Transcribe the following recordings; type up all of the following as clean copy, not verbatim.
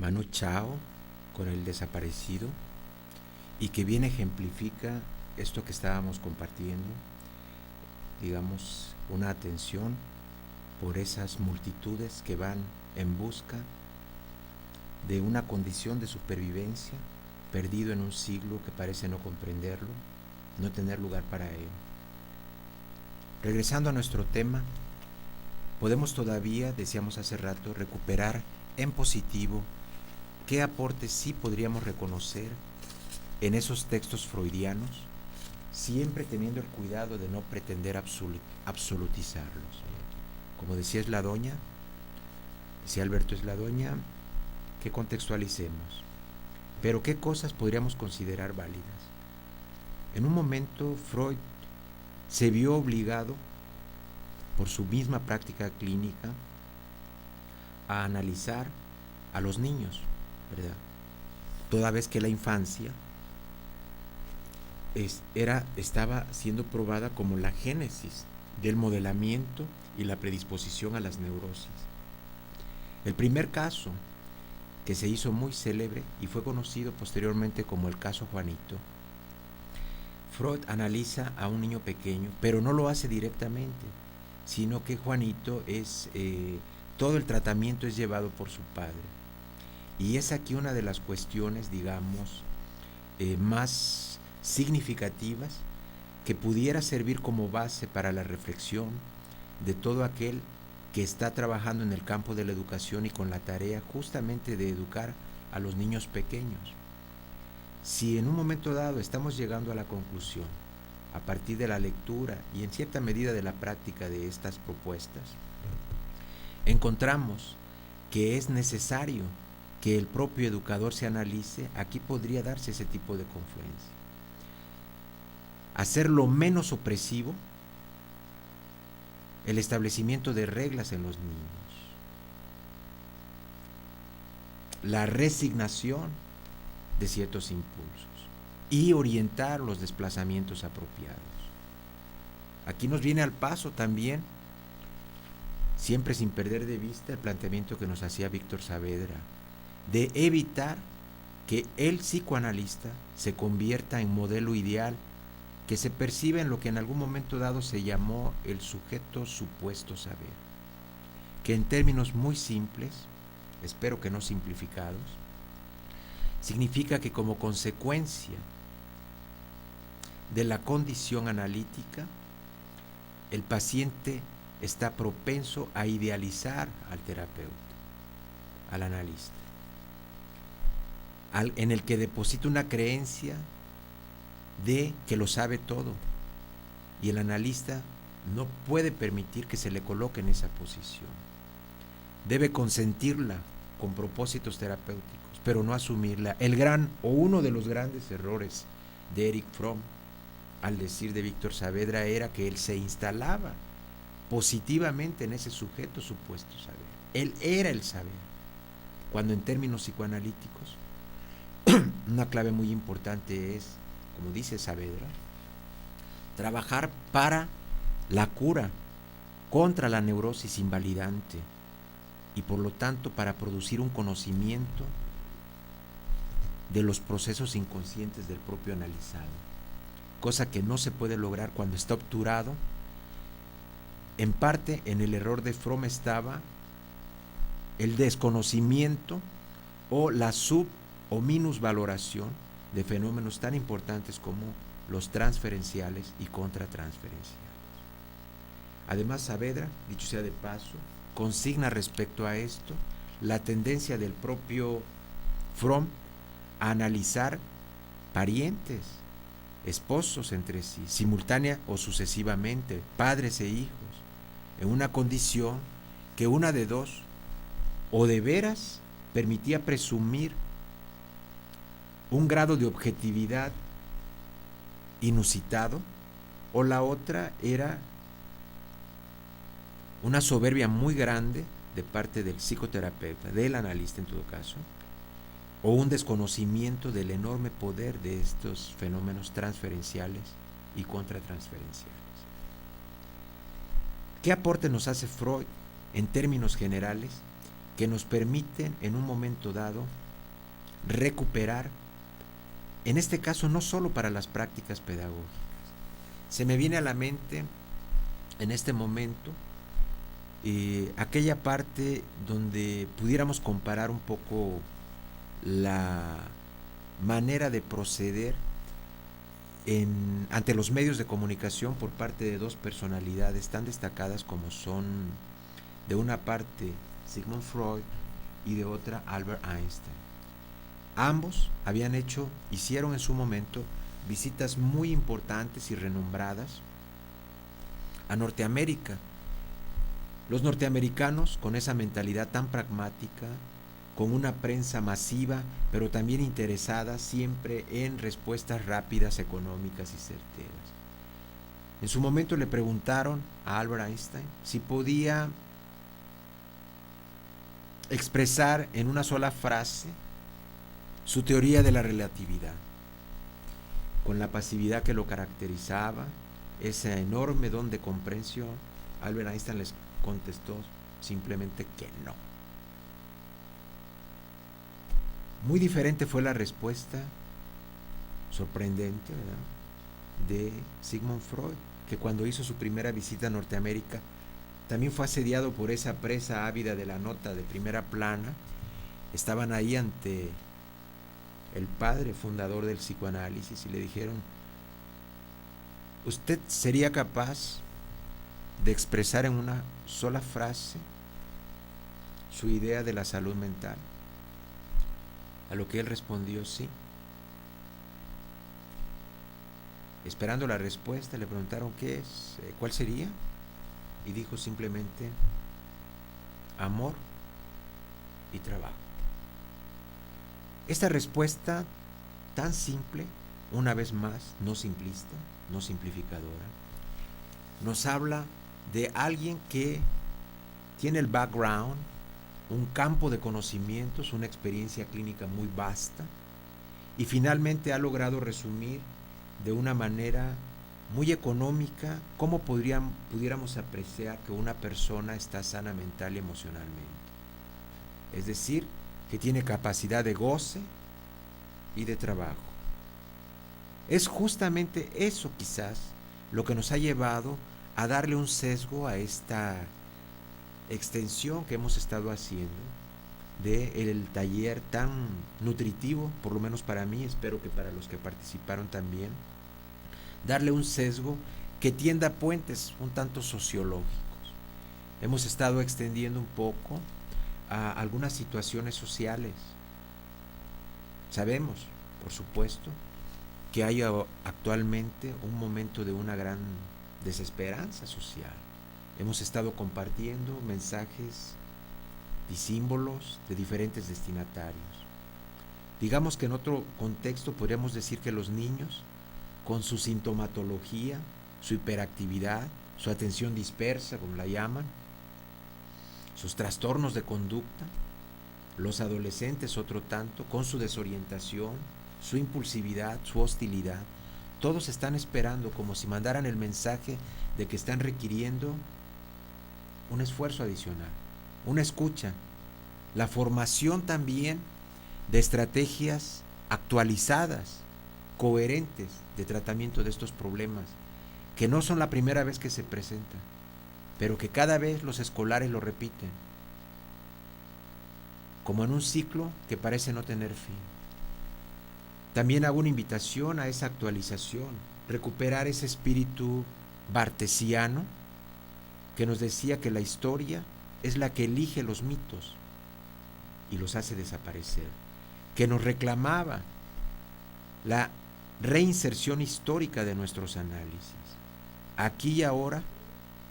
Manu Chao con el desaparecido y que bien ejemplifica esto que estábamos compartiendo, digamos, una atención por esas multitudes que van en busca de una condición de supervivencia, perdido en un siglo que parece no comprenderlo, no tener lugar para él. Regresando a nuestro tema, podemos todavía, decíamos hace rato, recuperar en positivo qué aportes sí podríamos reconocer en esos textos freudianos, siempre teniendo el cuidado de no pretender absolutizarlos. Como decía Sladoña, decía Alberto Sladoña, que contextualicemos, pero qué cosas podríamos considerar válidas. En un momento Freud se vio obligado por su misma práctica clínica a analizar a los niños, ¿verdad? Toda vez que la infancia estaba siendo probada como la génesis del modelamiento y la predisposición a las neurosis. El primer caso que se hizo muy célebre y fue conocido posteriormente como el caso Juanito, Freud analiza a un niño pequeño, pero no lo hace directamente, sino que Juanito todo el tratamiento es llevado por su padre. Y es aquí una de las cuestiones, digamos, más significativas que pudiera servir como base para la reflexión de todo aquel que está trabajando en el campo de la educación y con la tarea justamente de educar a los niños pequeños. Si en un momento dado estamos llegando a la conclusión, a partir de la lectura y en cierta medida de la práctica de estas propuestas, encontramos que es necesario que el propio educador se analice, aquí podría darse ese tipo de confluencia. Hacerlo menos opresivo, el establecimiento de reglas en los niños, la resignación de ciertos impulsos y orientar los desplazamientos apropiados. Aquí nos viene al paso también, siempre sin perder de vista el planteamiento que nos hacía Víctor Saavedra, de evitar que el psicoanalista se convierta en modelo ideal que se percibe en lo que en algún momento dado se llamó el sujeto supuesto saber, que en términos muy simples, espero que no simplificados, significa que como consecuencia de la condición analítica, el paciente está propenso a idealizar al terapeuta, al analista, en el que deposita una creencia de que lo sabe todo, y el analista no puede permitir que se le coloque en esa posición. Debe consentirla con propósitos terapéuticos, pero no asumirla. El gran o uno de los grandes errores de Erich Fromm, al decir de Víctor Saavedra, era que él se instalaba positivamente en ese sujeto supuesto saber. Él era el saber, cuando en términos psicoanalíticos una clave muy importante es, como dice Saavedra, trabajar para la cura contra la neurosis invalidante y por lo tanto para producir un conocimiento de los procesos inconscientes del propio analizado, cosa que no se puede lograr cuando está obturado. En parte en el error de Fromm estaba el desconocimiento o la sub o minusvaloración de fenómenos tan importantes como los transferenciales y contratransferenciales. Además, Saavedra, dicho sea de paso, consigna respecto a esto la tendencia del propio Fromm a analizar parientes, esposos entre sí, simultánea o sucesivamente, padres e hijos, en una condición que una de dos, o de veras permitía presumir un grado de objetividad inusitado, o la otra era una soberbia muy grande de parte del psicoterapeuta, del analista en todo caso, o un desconocimiento del enorme poder de estos fenómenos transferenciales y contratransferenciales. ¿Qué aporte nos hace Freud en términos generales que nos permiten en un momento dado recuperar, en este caso no solo para las prácticas pedagógicas. Se me viene a la mente en este momento aquella parte donde pudiéramos comparar un poco la manera de proceder ante los medios de comunicación por parte de dos personalidades tan destacadas como son, de una parte, Sigmund Freud y de otra Albert Einstein. Ambos hicieron en su momento visitas muy importantes y renombradas a Norteamérica. Los norteamericanos, con esa mentalidad tan pragmática, con una prensa masiva, pero también interesada siempre en respuestas rápidas, económicas y certeras. En su momento le preguntaron a Albert Einstein si podía expresar en una sola frase su teoría de la relatividad. Con la pasividad que lo caracterizaba, ese enorme don de comprensión, Albert Einstein les contestó simplemente que no. Muy diferente fue la respuesta, sorprendente, ¿verdad?, de Sigmund Freud, que cuando hizo su primera visita a Norteamérica también fue asediado por esa presa ávida de la nota de primera plana. Estaban ahí ante el padre fundador del psicoanálisis y le dijeron: ¿usted sería capaz de expresar en una sola frase su idea de la salud mental? A lo que él respondió sí. Esperando la respuesta, le preguntaron ¿qué es? ¿Cuál sería? Y dijo simplemente: amor y trabajo. Esta respuesta tan simple, una vez más, no simplista, no simplificadora, nos habla de alguien que tiene el background, un campo de conocimientos, una experiencia clínica muy vasta, y finalmente ha logrado resumir de una manera muy económica cómo pudiéramos apreciar que una persona está sana mental y emocionalmente. Es decir, que tiene capacidad de goce y de trabajo. Es justamente eso quizás lo que nos ha llevado a darle un sesgo a esta extensión que hemos estado haciendo del taller tan nutritivo, por lo menos para mí, espero que para los que participaron también, darle un sesgo que tienda puentes un tanto sociológicos. Hemos estado extendiendo un poco a algunas situaciones sociales. Sabemos, por supuesto, que hay actualmente un momento de una gran desesperanza social. Hemos estado compartiendo mensajes y símbolos de diferentes destinatarios. Digamos que en otro contexto podríamos decir que los niños, con su sintomatología, su hiperactividad, su atención dispersa, como la llaman, sus trastornos de conducta, los adolescentes otro tanto, con su desorientación, su impulsividad, su hostilidad, todos están esperando como si mandaran el mensaje de que están requiriendo un esfuerzo adicional, una escucha, la formación también de estrategias actualizadas, coherentes de tratamiento de estos problemas, que no son la primera vez que se presentan, pero que cada vez los escolares lo repiten, como en un ciclo que parece no tener fin. También hago una invitación a esa actualización, recuperar ese espíritu bartesiano que nos decía que la historia es la que elige los mitos y los hace desaparecer, que nos reclamaba la reinserción histórica de nuestros análisis. Aquí y ahora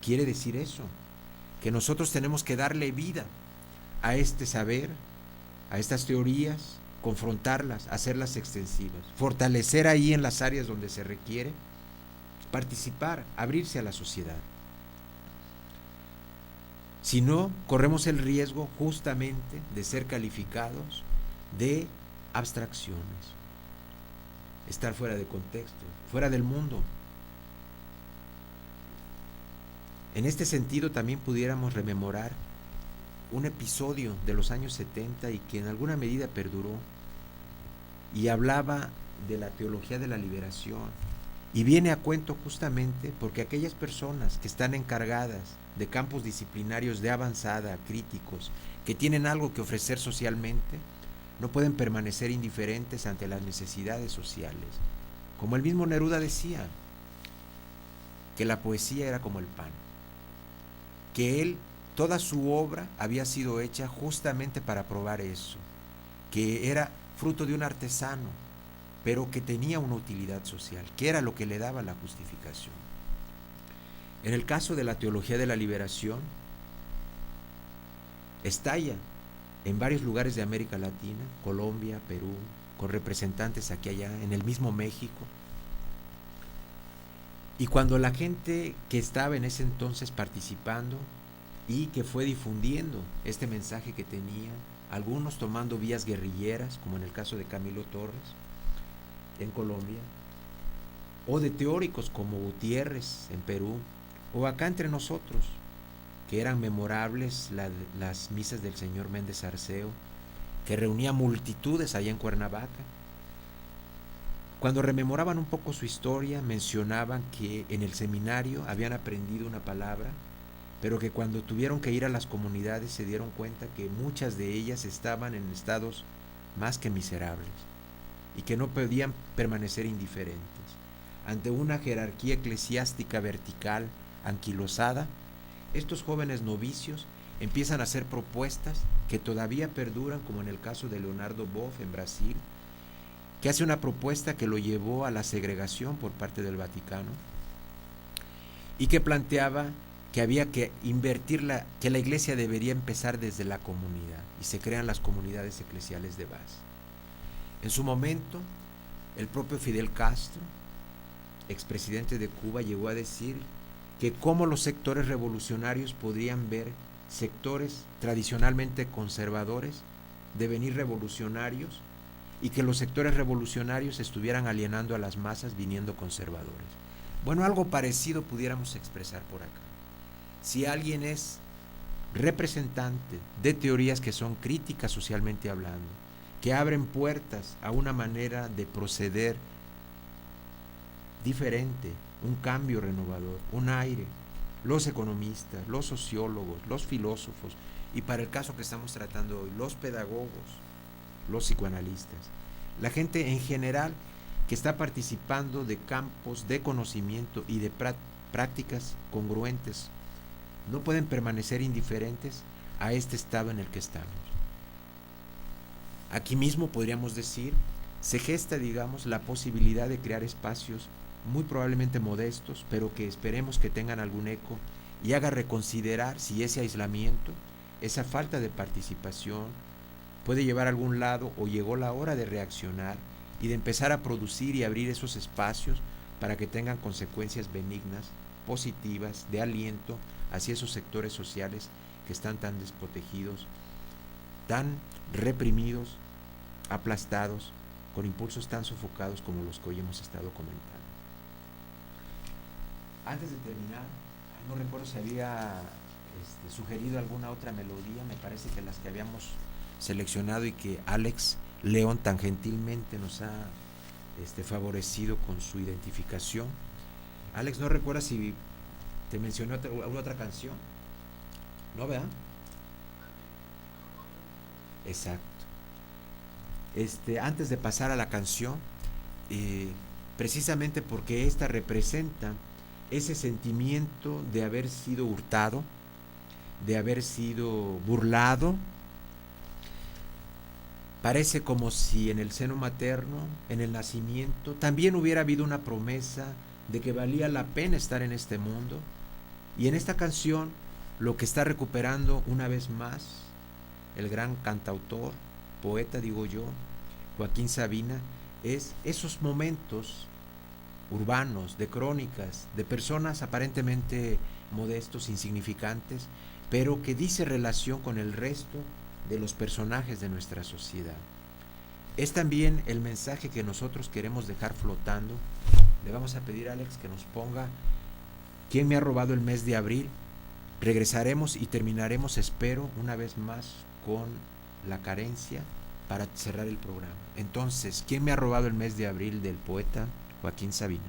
quiere decir eso, que nosotros tenemos que darle vida a este saber, a estas teorías, confrontarlas, hacerlas extensivas, fortalecer ahí en las áreas donde se requiere, participar, abrirse a la sociedad. Si no, corremos el riesgo justamente de ser calificados de abstracciones, estar fuera de contexto, fuera del mundo. En este sentido también pudiéramos rememorar un episodio de los años 70 y que en alguna medida perduró, y hablaba de la teología de la liberación, y viene a cuento justamente porque aquellas personas que están encargadas de campos disciplinarios de avanzada, críticos, que tienen algo que ofrecer socialmente, no pueden permanecer indiferentes ante las necesidades sociales. Como el mismo Neruda decía, que la poesía era como el pan, que él, toda su obra había sido hecha justamente para probar eso, que era fruto de un artesano, pero que tenía una utilidad social, que era lo que le daba la justificación. En el caso de la teología de la liberación, estalla en varios lugares de América Latina, Colombia, Perú, con representantes aquí allá, en el mismo México. Y cuando la gente que estaba en ese entonces participando y que fue difundiendo este mensaje que tenía, algunos tomando vías guerrilleras, como en el caso de Camilo Torres, en Colombia, o de teóricos como Gutiérrez en Perú, o acá entre nosotros, que eran memorables las misas del señor Méndez Arceo, que reunía multitudes allá en Cuernavaca. Cuando rememoraban un poco su historia, mencionaban que en el seminario habían aprendido una palabra, pero que cuando tuvieron que ir a las comunidades se dieron cuenta que muchas de ellas estaban en estados más que miserables y que no podían permanecer indiferentes. Ante una jerarquía eclesiástica vertical, anquilosada, estos jóvenes novicios empiezan a hacer propuestas que todavía perduran, como en el caso de Leonardo Boff en Brasil, que hace una propuesta que lo llevó a la segregación por parte del Vaticano y que planteaba que había que que la iglesia debería empezar desde la comunidad, y se crean las comunidades eclesiales de base. En su momento, el propio Fidel Castro, expresidente de Cuba, llegó a decir que cómo los sectores revolucionarios podrían ver sectores tradicionalmente conservadores devenir revolucionarios, y que los sectores revolucionarios estuvieran alienando a las masas viniendo conservadores. Bueno, algo parecido pudiéramos expresar por acá. Si alguien es representante de teorías que son críticas socialmente hablando, que abren puertas a una manera de proceder diferente, un cambio renovador, un aire, los economistas, los sociólogos, los filósofos, y para el caso que estamos tratando hoy, los pedagogos, los psicoanalistas, la gente en general que está participando de campos de conocimiento y de prácticas congruentes, no pueden permanecer indiferentes a este estado en el que estamos. Aquí mismo podríamos decir, se gesta, digamos, la posibilidad de crear espacios muy probablemente modestos, pero que esperemos que tengan algún eco y haga reconsiderar si ese aislamiento, esa falta de participación, puede llevar a algún lado, o llegó la hora de reaccionar y de empezar a producir y abrir esos espacios para que tengan consecuencias benignas, positivas, de aliento hacia esos sectores sociales que están tan desprotegidos, tan reprimidos, aplastados, con impulsos tan sofocados como los que hoy hemos estado comentando. Antes de terminar, no recuerdo si había sugerido alguna otra melodía, me parece que las que habíamos seleccionado y que Alex León tan gentilmente nos ha favorecido con su identificación. Alex, ¿no recuerdas si te mencionó alguna otra canción? ¿No, verdad? Exacto. Antes de pasar a la canción, precisamente porque esta representa ese sentimiento de haber sido hurtado, de haber sido burlado, parece como si en el seno materno, en el nacimiento, también hubiera habido una promesa de que valía la pena estar en este mundo. Y en esta canción, lo que está recuperando una vez más el gran cantautor, poeta, digo yo, Joaquín Sabina, es esos momentos urbanos, de crónicas, de personas aparentemente modestos, insignificantes, pero que dice relación con el resto de los personajes de nuestra sociedad. Es también el mensaje que nosotros queremos dejar flotando. Le vamos a pedir a Alex que nos ponga ¿Quién me ha robado el mes de abril? Regresaremos y terminaremos, espero, una vez más con la carencia para cerrar el programa. Entonces, ¿quién me ha robado el mes de abril del poeta Joaquín Sabina?